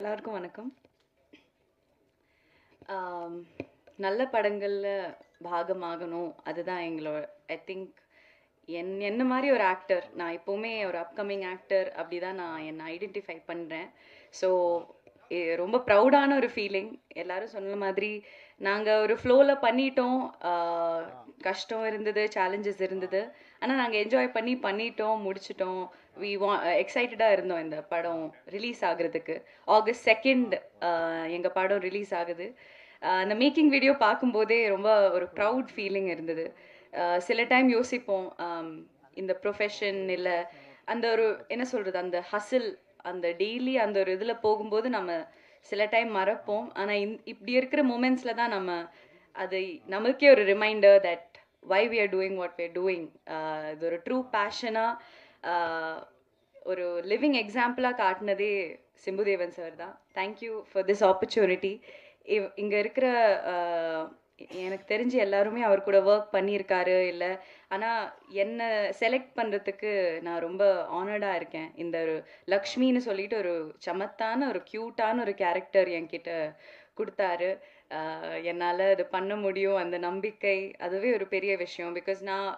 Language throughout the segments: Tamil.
எல்லாருக்கும் வணக்கம். ஆம், நல்ல படங்கள்ல பாகமாகணும் அதுதான் எங்களோட ஐ திங்க் என்ன மாதிரி ஒரு ஆக்டர் நான் எப்போவுமே ஒரு அப்கமிங் ஆக்டர் அப்படிதான் நான் என்னை ஐடென்டிஃபை பண்ணுறேன். ஸோ ரொம்ப ப்ரௌடான ஒரு ஃபீலிங். எல்லாரும் சொன்ன மாதிரி நாங்கள் ஒரு ஃப்ளோவில் பண்ணிட்டோம். கஷ்டம் இருந்தது, சேலஞ்சஸ் இருந்தது, ஆனால் நாங்கள் என்ஜாய் பண்ணிட்டோம், முடிச்சிட்டோம். வி எக்ஸைட்டடாக இருந்தோம் இந்த படம் ரிலீஸ் ஆகுறதுக்கு. ஆகஸ்ட் 2 எங்கள் படம் ரிலீஸ் ஆகுது. அந்த மேக்கிங் வீடியோ பார்க்கும்போதே ரொம்ப ஒரு ப்ரவுட் ஃபீலிங் இருந்தது. சில டைம் யோசிப்போம், இந்த ப்ரொஃபஷன் இல்லை அந்த ஒரு என்ன சொல்கிறது அந்த ஹசில் அந்த டெய்லி அந்த ஒரு இதில் போகும்போது நம்ம சில டைம் மறப்போம். ஆனால் இப்படி இருக்கிற மூமெண்ட்ஸில் தான் நம்ம அது நமக்கே ஒரு reminder that why we are doing what we are doing. இது ஒரு ட்ரூ பேஷனாக ஒரு லிவிங் எக்ஸாம்பிளாக காட்டினதே சிம்புதேவன் சார் தான். Thank you for this opportunity. இங்கே இருக்கிற எனக்கு தெரிஞ்சு எல்லாருமே அவர் கூட ஒர்க் பண்ணியிருக்காரு இல்லை, ஆனால் என்னை செலக்ட் பண்ணுறதுக்கு நான் ரொம்ப ஆனர்டாக இருக்கேன். இந்த ஒரு லக்ஷ்மின்னு சொல்லிட்டு ஒரு சமத்தான ஒரு க்யூட்டான ஒரு கேரக்டர் என்கிட்ட கொடுத்தாரு. என்னால் அது பண்ண முடியும் அந்த நம்பிக்கை அதுவே ஒரு பெரிய விஷயம். பிகாஸ் நான்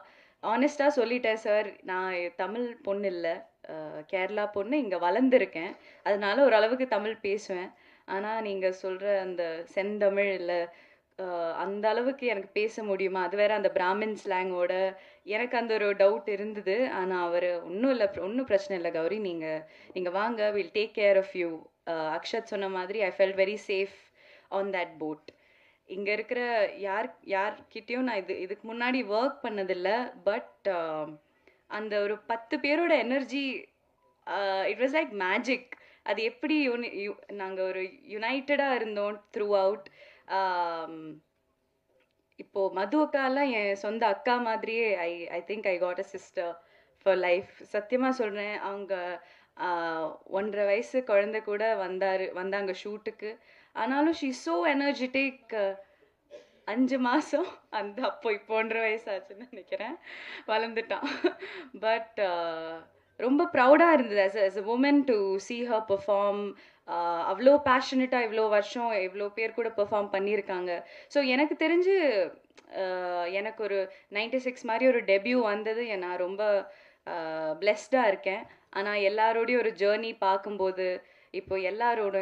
ஆனஸ்டாக சொல்லிட்டேன் சார், நான் தமிழ் பொண்ணு இல்லை, கேரளா பொண்ணு, இங்கே வளர்ந்துருக்கேன், அதனால ஓரளவுக்கு தமிழ் பேசுவேன். ஆனால் நீங்கள் சொல்கிற அந்த செந்தமிழ் இல்லை அந்த அளவுக்கு எனக்கு பேச முடியுமா, அது வேற அந்த பிராமின் ஸ்லாங்கோட, எனக்கு அந்த ஒரு டவுட் இருந்தது. ஆனால் அவர் ஒன்றும் இல்லை, ஒன்றும் பிரச்சனை இல்லை கௌரி, நீங்கள் வாங்க, will take care of you. Akshat சொன்ன மாதிரி I felt very safe on that boat. இங்கே இருக்கிற யார்கிட்டயும் நான் இதுக்கு முன்னாடி ஒர்க் பண்ணதில்லை. பட் அந்த ஒரு 10 பேரோட energy, it was like magic. அது எப்படி நாங்கள் ஒரு யுனைட்டடாக இருந்தோம் த்ரூ அவுட். இப்போது மது அக்காலாம் என் சொந்த அக்கா மாதிரியே I think I got a sister for life. சத்தியமாக சொல்கிறேன். அவங்க 1.5 வயசு குழந்தை கூட வந்தாங்க ஷூட்டுக்கு. ஆனாலும் ஷீ ஸோ எனர்ஜெட்டிக். 5 மாதம் அப்போ இப்போ 1.5 வயசு ஆச்சுன்னு நினைக்கிறேன், வளர்ந்துட்டான். பட் ரொம்ப ப்ரௌடாக இருந்தது as a woman to see her perform. அவ்வளோ பேஷனட்டாக இவ்வளோ வருஷம் இவ்வளோ பேர் கூட பெர்ஃபார்ம் பண்ணியிருக்காங்க. ஸோ எனக்கு தெரிஞ்சு எனக்கு ஒரு 96 மாதிரி ஒரு டெபியூ வந்தது, நான் ரொம்ப பிளெஸ்டாக இருக்கேன். ஆனால் எல்லாரோடையும் ஒரு ஜேர்னி பார்க்கும்போது இப்போ எல்லாரோட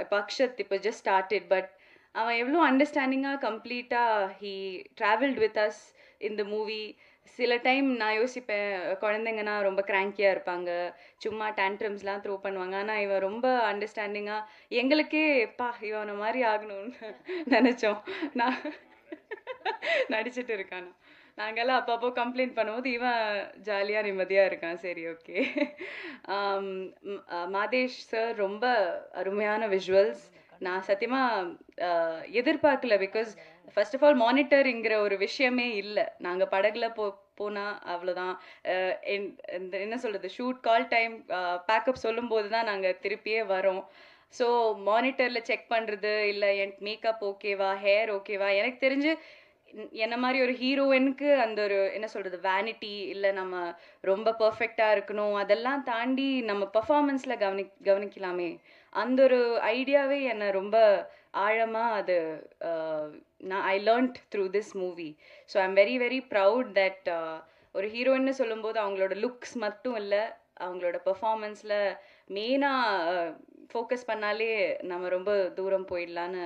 இப்போ அக்ஷத் இப்போ ஜஸ்ட் ஸ்டார்டட், பட் அவன் எவ்வளோ அண்டர்ஸ்டாண்டிங்காக கம்ப்ளீட்டாக ஹீ ட்ராவல்ட் வித் அஸ் இந்த மூவி. சில டைம் நான் யோசிப்பேன், குழந்தைங்கன்னா ரொம்ப கிராங்கியாக இருப்பாங்க, சும்மா டேண்ட்ரம்ஸ்லாம் த்ரோ பண்ணுவாங்க, ஆனால் இவன் ரொம்ப அண்டர்ஸ்டாண்டிங்காக எங்களுக்கே பா இவனை மாதிரி ஆகணும்னு நினச்சோம். நான் நடிச்சிட்டு இருக்கானா, நாங்கள்லாம் அப்பப்போ கம்ப்ளைண்ட் பண்ணும்போது இவன் ஜாலியாக நிம்மதியாக இருக்கான். சரி, ஓகே. மாதேஷ் சார் ரொம்ப அருமையான விஷுவல்ஸ். நான் சத்தியமாக எதிர்பார்க்கல. பிகாஸ் ஃபர்ஸ்ட் ஆஃப் ஆல் மானிட்டருங்கிற ஒரு விஷயமே இல்லை. நாங்கள் படகுல போனால் அவ்வளோதான். இந்த என்ன சொல்கிறது, ஷூட் கால் டைம் பேக்கப் சொல்லும்போது தான் நாங்கள் திருப்பியே வரோம். ஸோ மானிட்டரில் செக் பண்ணுறது இல்லை, என் மேக்கப் ஓகேவா, ஹேர் ஓகேவா, எனக்கு தெரிஞ்சு என்ன மாதிரி ஒரு ஹீரோயினுக்கு அந்த ஒரு என்ன சொல்கிறது வேனிட்டி இல்லை, நம்ம ரொம்ப பர்ஃபெக்டாக இருக்கணும், அதெல்லாம் தாண்டி நம்ம பர்ஃபார்மன்ஸில் கவனிக்கலாமே, அந்த ஒரு ஐடியாவே என்னை ரொம்ப ஆழமாக அது நான் I learned through this movie. So I am very very proud that ஒரு ஹீரோயின்னு சொல்லும்போது அவங்களோட லுக்ஸ் மட்டும் இல்லை, அவங்களோட பெர்ஃபார்மன்ஸில் மெயினாக ஃபோக்கஸ் பண்ணாலே நம்ம ரொம்ப தூரம் போயிடலான்னு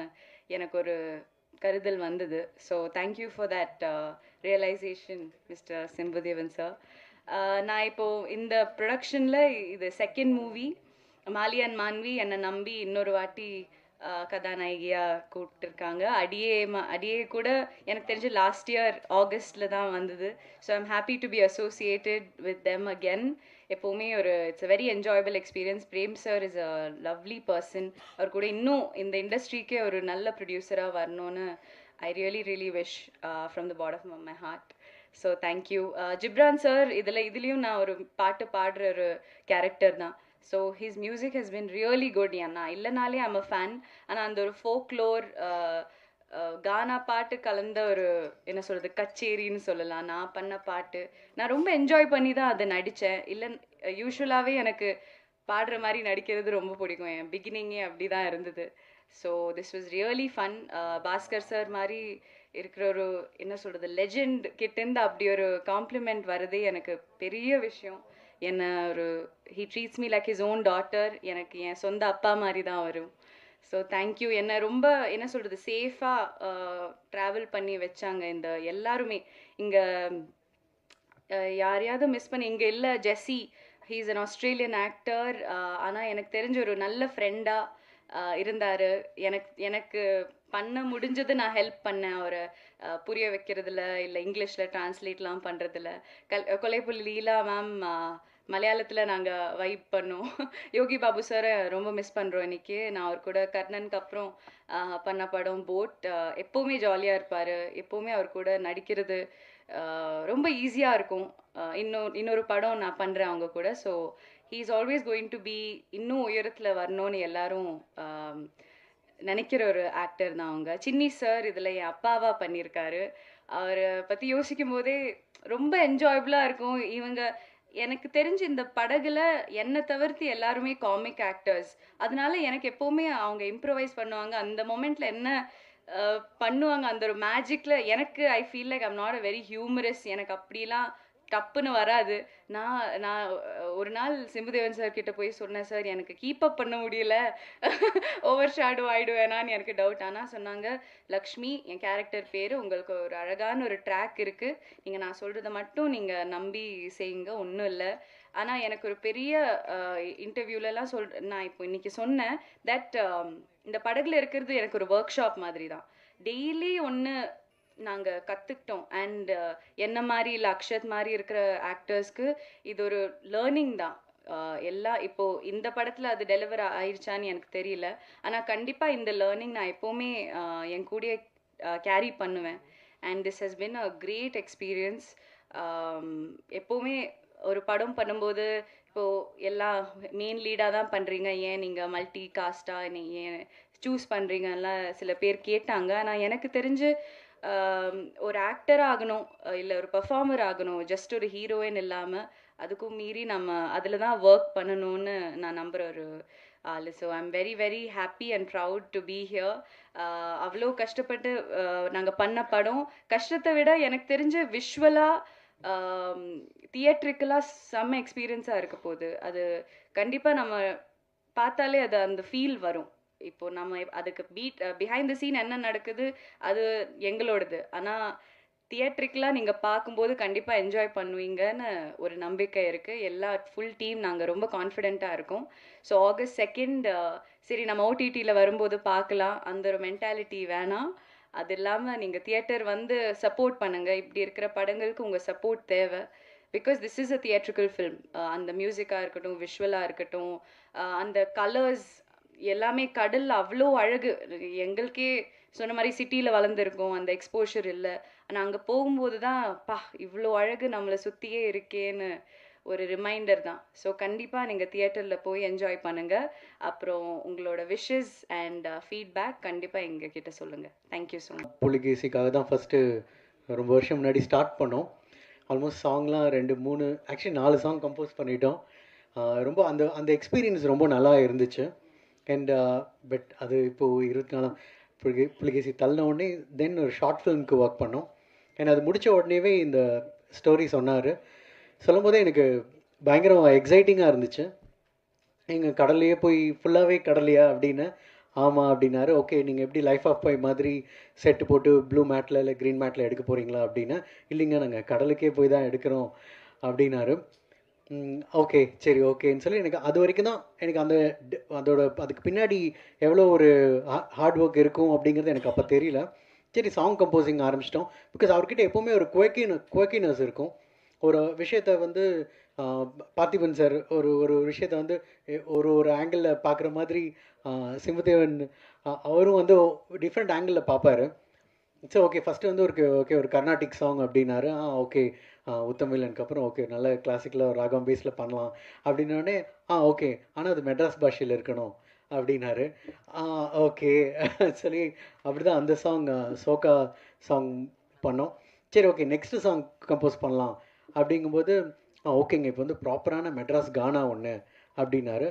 எனக்கு ஒரு கருதல் வந்தது. So thank you for that realisation mister Simbudevan sir. நான் இப்போது இந்த ப்ரொடக்ஷனில் இது second movie. Mali and Manvi என்னை நம்பி இன்னொரு வாட்டி கதாநாயகியாக கூப்பிட்டுருக்காங்க. அடியே கூட எனக்கு தெரிஞ்சு லாஸ்ட் இயர் ஆகஸ்டில் தான் வந்தது. So I'm happy to be associated with them again. எப்போவுமே ஒரு it's a very enjoyable experience. Prem sir is a lovely person. அவர் கூட இன்னும் இந்த இண்டஸ்ட்ரிக்கே ஒரு நல்ல ப்ரொடியூசராக வரணும்னு I really wish from the bottom of my heart. So thank you. Ghibran sir இதுலேயும் நான் ஒரு பாட்டு பாடுற ஒரு கேரக்டர் தான். So his music has been really good. நான் இல்லைனாலே ஐம் அ ஃபேன். ஆனால் அந்த ஒரு ஃபோக்லோர் கானா பாட்டு கலந்த ஒரு என்ன சொல்கிறது கச்சேரின்னு சொல்லலாம். நான் பண்ண பாட்டு நான் ரொம்ப என்ஜாய் பண்ணி தான் அதை நடித்தேன். இல்லை யூஸ்வலாகவே எனக்கு பாடுற மாதிரி நடிக்கிறது ரொம்ப பிடிக்கும். என் பிகினிங்கே அப்படி தான் இருந்தது. So this was really fun. Bhaskar sir மாதிரி இருக்கிற ஒரு என்ன சொல்கிறது லெஜெண்ட் கிட்டேருந்து அப்படி ஒரு காம்ப்ளிமெண்ட் வரதே எனக்கு பெரிய விஷயம். என்னை ஒரு he treats me like his own daughter. எனக்கு என் சொந்த அப்பா மாதிரி தான் வரும். So thank you. என்னை ரொம்ப என்ன சொல்கிறது சேஃபாக ட்ராவல் பண்ணி வச்சாங்க இந்த எல்லாருமே. இங்கே யாரையாவது மிஸ் பண்ணி இங்கே இல்லை. Jessie, he is an Australian actor. ஆனால் எனக்கு தெரிஞ்ச ஒரு நல்ல ஃப்ரெண்டாக இருந்தார். எனக்கு பண்ண முடிஞ்சது நான் ஹெல்ப் பண்ணேன் அவரை புரிய வைக்கிறதுல, இல்லை இங்கிலீஷில் ட்ரான்ஸ்லேட்லாம் பண்ணுறதுல. கொலைப்புள்ளி லீலா மேம் மலையாளத்தில் நாங்கள் வைப் பண்ணோம். யோகி பாபு சாரை ரொம்ப மிஸ் பண்ணுறோம் இன்றைக்கி. நான் அவர் கூட கர்ணனுக்கு அப்புறம் பண்ண படம் போட். எப்போவுமே ஜாலியாக இருப்பார். எப்போவுமே அவர் கூட நடிக்கிறது ரொம்ப ஈஸியாக இருக்கும். இன்னொரு படம் நான் பண்ணுறேன் அவங்க கூட. So he is always going to be இன்னும் உயரத்தில் வரணும்னு எல்லாரும் நினைக்கிற ஒரு ஆக்டர் தான் அவங்க. சின்னி சார் இதில் என் அப்பாவாக பண்ணியிருக்காரு. அவரை பற்றி யோசிக்கும் போதே ரொம்ப என்ஜாயபுளாக இருக்கும். இவங்க எனக்கு தெரிஞ்சு இந்த படகுல என்னை தவிர்த்து எல்லாருமே காமிக் ஆக்டர்ஸ். அதனால எனக்கு எப்போவுமே அவங்க இம்ப்ரவைஸ் பண்ணுவாங்க. அந்த மொமெண்ட்டில் என்ன பண்ணுவாங்க அந்த ஒரு மேஜிக்கில் எனக்கு I feel like I'm not a very humorous. எனக்கு அப்படிலாம் டப்புன்னு வராது. நான் ஒரு நாள் சிம்புதேவன் சார் கிட்ட போய் சொன்னேன், சார் எனக்கு கீப் அப் பண்ண முடியல, ஓவர் ஷேடோ ஆகிடுவேனான்னு எனக்கு டவுட். ஆனால் சொன்னாங்க, லக்ஷ்மி என் கேரக்டர் பேர், உங்களுக்கு ஒரு அழகான ஒரு ட்ராக் இருக்குது, நீங்கள் நான் சொல்கிறத மட்டும் நீங்கள் நம்பி செய்யுங்க, ஒன்றும் இல்லை. ஆனால் எனக்கு ஒரு பெரிய இன்டர்வியூலலாம் நான் இப்போ இன்றைக்கி சொன்னேன் தட் இந்த படகுல இருக்கிறது எனக்கு ஒரு ஒர்க் ஷாப் மாதிரி தான். டெய்லி ஒன்று நாங்கள் கற்றுக்கிட்டோம். அண்ட் என்ன மாதிரி இல்லை அக்ஷத் மாதிரி இருக்கிற ஆக்டர்ஸ்க்கு இது ஒரு லேர்னிங் தான். எல்லாம் இப்போது இந்த படத்தில் அது டெலிவர் ஆயிடுச்சான்னு எனக்கு தெரியல. ஆனால் கண்டிப்பாக இந்த லேர்னிங் நான் எப்போவுமே என் கூடயே கேரி பண்ணுவேன். And this has been a great experience. எப்போவுமே ஒரு படம் பண்ணும்போது இப்போது எல்லாம் மெயின் லீடாக தான் பண்ணுறீங்க, ஏன் நீங்கள் மல்டி காஸ்ட்டாக ஏன் சூஸ் பண்ணுறீங்கலாம் சில பேர் கேட்டாங்க. ஆனால் எனக்கு தெரிஞ்சு ஒரு ஆக்டர் ஆகணும், இல்லை ஒரு பர்ஃபார்மர் ஆகணும், ஜஸ்ட் ஒரு ஹீரோயின் இல்லாமல் அதுக்கும் மீறி நம்ம அதில் தான் ஒர்க் பண்ணணும்னு நான் நம்புகிற ஒரு ஆள். So I am very very happy and proud to be here. அவ்வளோ கஷ்டப்பட்டு நாங்கள் பண்ண படம். கஷ்டத்தை விட எனக்கு தெரிஞ்ச விஷுவலாக தியேட்ரிக்கலாக செம்ம எக்ஸ்பீரியன்ஸாக இருக்க போகுது. அது கண்டிப்பாக நம்ம பார்த்தாலே அது அந்த ஃபீல் வரும். இப்போது நம்ம அதுக்கு பிஹைண்ட் த சீன் என்ன நடக்குது அது எங்களோடது. ஆனால் தியேட்ரிக்கலாக நீங்கள் பார்க்கும்போது கண்டிப்பாக என்ஜாய் பண்ணுவீங்கன்னு ஒரு நம்பிக்கை இருக்குது. எல்லா ஃபுல் டீம் நாங்கள் ரொம்ப கான்ஃபிடெண்ட்டாக இருக்கோம். ஸோ August 2 சரி நம்ம ஓடிடியில் வரும்போது பார்க்கலாம், அந்த ஒரு மென்டாலிட்டி வேணாம். அது இல்லாமல் நீங்கள் தியேட்டர் வந்து சப்போர்ட் பண்ணுங்கள். இப்படி இருக்கிற படங்களுக்கு உங்கள் சப்போர்ட் தேவை. Because this is a theatrical film. அந்த மியூசிக்காக இருக்கட்டும், விஷுவலாக இருக்கட்டும், அந்த கலர்ஸ் எல்லாமே கடல் அவ்வளோ அழகு. எங்களுக்கே சொன்ன மாதிரி சிட்டியில் வளர்ந்துருக்கோம், அந்த எக்ஸ்போஷர் இல்லை. ஆனால் அங்கே போகும்போது தான் இவ்வளோ அழகு நம்மளை சுற்றியே இருக்கேன்னு ஒரு ரிமைண்டர் தான். ஸோ கண்டிப்பாக நீங்கள் தியேட்டரில் போய் என்ஜாய் பண்ணுங்கள். அப்புறம் உங்களோட விஷஸ் அண்ட் ஃபீட்பேக் கண்டிப்பாக எங்ககிட்ட சொல்லுங்கள். Thank you so much. புலிகேசிக்காக தான் ஃபஸ்ட்டு ரொம்ப வருஷம் முன்னாடி ஸ்டார்ட் பண்ணோம். ஆல்மோஸ்ட் சாங்லாம் 2-3 ஆக்சுவலி 4 சாங் கம்போஸ் பண்ணிட்டோம். ரொம்ப அந்த அந்த எக்ஸ்பீரியன்ஸ் ரொம்ப நல்லா இருந்துச்சு. அண்ட் பட் அது இப்போது 24 புலிகேசி தள்ளின உடனே தென் ஒரு ஷார்ட் ஃபிலிம்க்கு ஒர்க் பண்ணோம். அண்ட் அது முடித்த உடனேவே இந்த ஸ்டோரி சொன்னார். சொல்லும் போதே எனக்கு பயங்கரம் எக்ஸைட்டிங்காக இருந்துச்சு. நீங்கள் கடல்லையே போய் ஃபுல்லாகவே கடலையா அப்படின்னு. ஆமாம் அப்படின்னாரு. ஓகே, நீங்கள் எப்படி லைஃப் ஆஃப் பை மாதிரி செட்டு போட்டு ப்ளூ மேட்டில் இல்லை க்ரீன் மேட்டில் எடுக்க போகிறீங்களா அப்படின்னா, இல்லைங்க நாங்கள் கடலுக்கே போய் தான் எடுக்கிறோம் அப்படின்னாரு. ஓகே சரி ஓகேன்னு சொல்லி எனக்கு அது வரைக்கும் தான் எனக்கு அதுக்கு பின்னாடி எவ்வளோ ஒரு ஹார்ட் ஒர்க் இருக்கும் அப்படிங்கிறது எனக்கு அப்போ தெரியல. சரி சாங் கம்போசிங் ஆரம்பிச்சிட்டோம். பிகாஸ் அவர்கிட்ட எப்போவுமே ஒரு குவக்கினஸ் இருக்கும். ஒரு விஷயத்தை வந்து பார்த்திபன் சார் ஒரு விஷயத்தை வந்து ஒரு ஆங்கிளில் பார்க்குற மாதிரி சிம்புதேவன் அவரும் வந்து டிஃப்ரெண்ட் ஆங்கிளில் பார்ப்பார். சரி ஓகே ஃபஸ்ட்டு வந்து ஒரு கர்நாடிக் சாங் அப்படின்னாரு. ஓகே உத்தமில்லனுக்கு அப்புறம் ஓகே நல்ல கிளாசிக்கில் ராகம் பேஸில் பண்ணலாம் அப்படின்னோடனே ஓகே ஆனால் அது மெட்ராஸ் பாஷையில் இருக்கணும் அப்படின்னாரு. ஓகே சொல்லி அப்படி தான் அந்த சாங் சோகா சாங் பண்ணோம். சரி ஓகே நெக்ஸ்ட்டு சாங் கம்போஸ் பண்ணலாம் அப்படிங்கும்போது ஓகேங்க இப்போ வந்து ப்ராப்பரான மெட்ராஸ் கானா ஒன்று அப்படின்னாரு.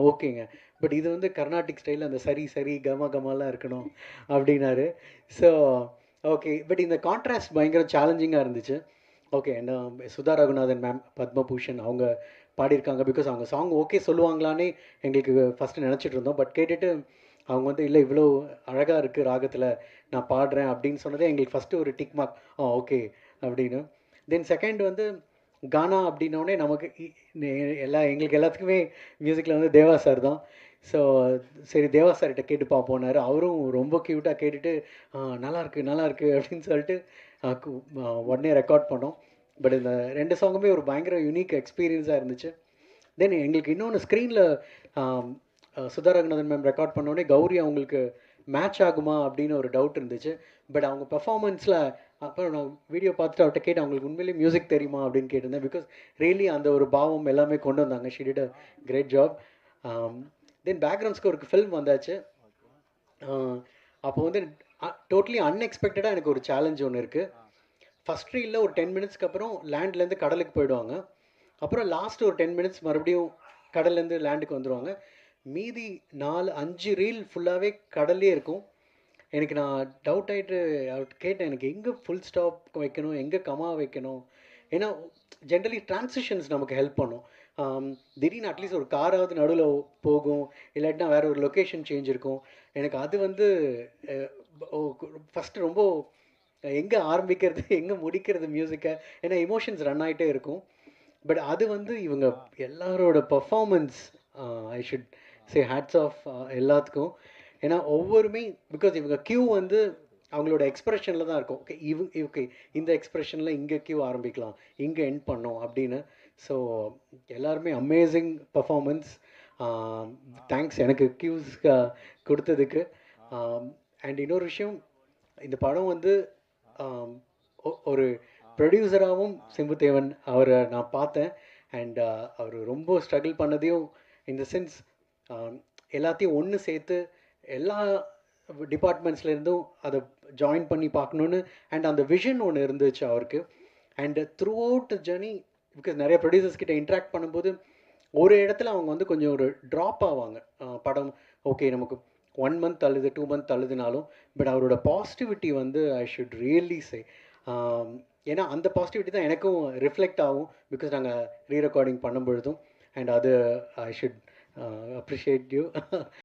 ஓகேங்க. பட் இது வந்து கர்நாடிக் ஸ்டைலில் அந்த சரி சரி கம கமலாம் இருக்கணும் அப்படின்னாரு. So okay. பட் இந்த கான்ட்ராஸ்ட் பயங்கர சேலஞ்சிங்காக இருந்துச்சு. ஓகே. சுதா ரகுநாதன் மேம், பத்மபூஷன் அவங்க பாடியிருக்காங்க. பிகாஸ் அவங்க சாங் ஓகே சொல்லுவாங்களான்னே எங்களுக்கு ஃபஸ்ட்டு நினச்சிட்டு இருந்தோம். பட் கேட்டுட்டு அவங்க வந்து இல்லை இவ்வளோ அழகாக இருக்குது ராகத்தில் நான் பாடுறேன் அப்படின்னு சொன்னதே எங்களுக்கு ஃபஸ்ட்டு ஒரு டிக் மார்க். ஓகே அப்படின்னு. தென் செகண்ட் வந்து கானா அப்படின்னோடனே நமக்கு எங்களுக்கு எல்லாத்துக்குமே மியூசிக்கில் வந்து தேவா சார் தான். ஸோ சரி தேவா சார்கிட்ட கேட்டு பார்ப்போனாரு. அவரும் ரொம்ப க்யூட்டாக கேட்டுட்டு நல்லா இருக்கு நல்லா இருக்கு அப்படின்னு சொல்லிட்டு உடனே ரெக்கார்ட் பண்ணோம். பட் இந்த 2 சாங்குமே ஒரு பயங்கர யூனிக் எக்ஸ்பீரியன்ஸாக இருந்துச்சு. தென் எங்களுக்கு இன்னொன்று ஸ்க்ரீனில் சுதா ரகுநாதன் மேம் ரெக்கார்ட் பண்ணோடனே கௌரி அவங்களுக்கு மேட்ச் ஆகுமா அப்படின்னு ஒரு டவுட் இருந்துச்சு. பட் அவங்க பெர்ஃபார்மன்ஸில் அப்புறம் நான் வீடியோ பார்த்துட்டு அவர்கிட்ட கேட்டு அவங்களுக்கு உண்மையிலேயே மியூசிக் தெரியுமா அப்படின்னு கேட்டிருந்தேன். பிகாஸ் ரியலி அந்த ஒரு பாவம் எல்லாமே கொண்டு வந்தாங்க. She did a great job. Then background ஸ்கோருக்கு ஃபில்ம் வந்தாச்சு. அப்போ வந்து டோட்டலி அன்எக்ஸ்பெக்டடாக எனக்கு ஒரு சேலஞ்ச் ஒன்று இருக்குது. ஃபஸ்ட் ரீலில் ஒரு 10 மினிட்ஸ்க்கு அப்புறம் லேண்ட்லேருந்து கடலுக்கு போயிடுவாங்க. அப்புறம் லாஸ்ட் ஒரு 10 மினிட்ஸ் மறுபடியும் கடல்லேருந்து லேண்டுக்கு வந்துடுவாங்க. மீதி 4-5 ரீல் ஃபுல்லாகவே கடல்லே இருக்கும். எனக்கு நான் டவுட் ஆகிட்டு அவர்கிட்ட கேட்டேன், எனக்கு எங்கே ஃபுல் ஸ்டாப் வைக்கணும், எங்கே கமா வைக்கணும். ஏன்னா ஜென்ரலி டிரான்சிஷன்ஸ் நமக்கு ஹெல்ப் பண்ணும். திடீர்னு அட்லீஸ்ட் ஒரு காராவது நடுவில் போகும், இல்லாட்டினா வேறு ஒரு லொக்கேஷன் சேஞ்ச் இருக்கும். எனக்கு அது வந்து ஃபஸ்ட்டு ரொம்ப எங்கே ஆரம்பிக்கிறது எங்கே முடிக்கிறது மியூசிக்கை, ஏன்னா எமோஷன்ஸ் ரன் ஆகிட்டே இருக்கும். பட் அது வந்து இவங்க எல்லாரோட performance I should say hats off எல்லாத்துக்கும். ஏன்னா ஒவ்வொருமே பிகாஸ் இவங்க கியூ வந்து அவங்களோட எக்ஸ்ப்ரெஷனில் தான் இருக்கும். ஓகே இந்த எக்ஸ்ப்ரெஷனில் இங்கே கியூ ஆரம்பிக்கலாம், இங்கே எண்ட் பண்ணோம் அப்படின்னு. ஸோ எல்லாருமே அமேசிங் பர்ஃபார்மன்ஸ். தேங்க்ஸ் எனக்கு கியூஸ் கொடுத்ததுக்கு. அண்ட் இன்னொரு விஷயம், இந்த படம் வந்து ஒரு ப்ரொடியூசராகவும் சிம்புதேவன் அவரை நான் பார்த்தேன். அண்ட் அவர் ரொம்ப ஸ்ட்ரகிள் பண்ணதையும் இந்த சென்ஸ் எல்லாத்தையும் ஒன்று சேர்த்து எல்லா டிபார்ட்மெண்ட்ஸ்லேருந்தும் அதை ஜாயின் பண்ணி பார்க்கணுன்னு அண்ட் அந்த விஷன் ஒன்று இருந்துச்சு அவருக்கு. And through out the journey, because நிறைய ப்ரொடியூசர்ஸ் கிட்ட இன்ட்ராக்ட் பண்ணும்போது ஒரு இடத்துல அவங்க வந்து கொஞ்சம் ஒரு ட்ராப் ஆவாங்க. படம் ஓகே நமக்கு 1 மந்த் அழுது 2 மந்த் அழுதுனாலும், பட் அவரோட பாசிட்டிவிட்டி வந்து ஐ ஷுட் ரியலி சே. ஏன்னா அந்த பாசிட்டிவிட்டி தான் எனக்கும் ரிஃப்ளெக்ட் ஆகும். பிகாஸ் நாங்கள் ரீ ரெக்கார்டிங் பண்ணும் பொழுதும். அண்ட் அது ஐ ஷுட் அப்ரிஷியேட் யூ.